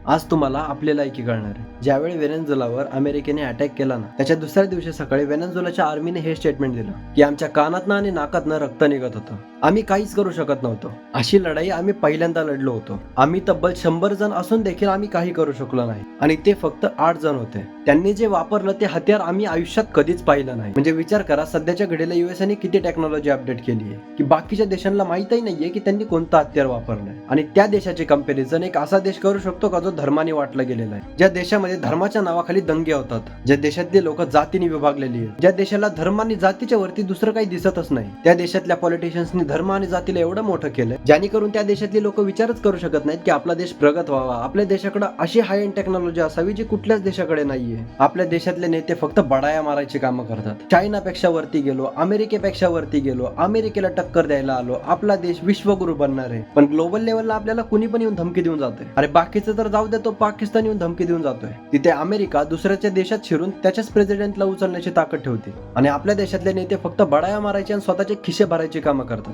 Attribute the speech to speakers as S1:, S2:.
S1: आज तुम्हाला आपली लायकी कळणार आहे. ज्यावेळी व्हेनेझुएलावर अमेरिकेने अटॅक केला ना, त्याच्या दुसऱ्या दिवशी सकाळी व्हेनेझुएलाच्या आर्मीने हे स्टेटमेंट दिलं की आमच्या कानातनं आणि नाकातनं रक्त निघत होतं. आम्ही काहीच करू शकत नव्हतो. अशी लढाई आम्ही पहिल्यांदा लढलो होतो. आम्ही तब्बल 100 जण असून देखील आम्ही काही करू शकलो नाही आणि ते फक्त 8 जण होते. त्यांनी जे वापरलं ते हत्यार आम्ही आयुष्यात कधीच पाहिलं नाही. म्हणजे विचार करा, सध्याच्या घडीला युएसने किती टेक्नॉलॉजी अपडेट केली आहे की बाकीच्या देशांना माहितही नाहीये की त्यांनी कोणतं हत्यार वापरलंय. आणि त्या देशाची कंपॅरिझन एक असा देश करू शकतो का जो धर्माने वाटला गेलेला आहे, ज्या देशामध्ये धर्माच्या नावाखाली दंगे होतात, ज्या देशातले लोक जातीने विभागलेली आहेत, ज्या देशाला धर्म आणि जातीच्या वरती दुसरं काही दिसतच नाही, त्या देशातल्या पॉलिटिशियन्सनी धर्म आणि जातीला एवढं मोठं केलंय जेणेकरून त्या देशातली लोक विचारच करू शकत नाहीत की आपला देश प्रगत व्हावा, आपल्या देशाकडे अशी हाय एंड टेक्नॉलॉजी असावी जी कुठल्याच देशाकडे नाहीये. आपल्या देशातले नेते फक्त बडाया मारायची कामं करतात. चायनापेक्षा वरती गेलो, अमेरिकेपेक्षा वरती गेलो, अमेरिकेला टक्कर द्यायला आलो, आपला देश विश्वगुरु बनणार आहे. पण ग्लोबल लेवलला आपल्याला कुणी पण येऊन धमकी देऊन जातोय. अरे बाकीचं तर जाऊ दे, तो पाकिस्तान येऊन धमकी देऊन जातोय. तिथे अमेरिका दुसऱ्याच्या देशात शिरून त्याच्याच प्रेसिडेंटला उचलण्याची ताकद ठेवते आणि आपल्या देशातले नेते फक्त बडाया मारायचे आणि स्वतःचे खिसे भरायची कामं करतात.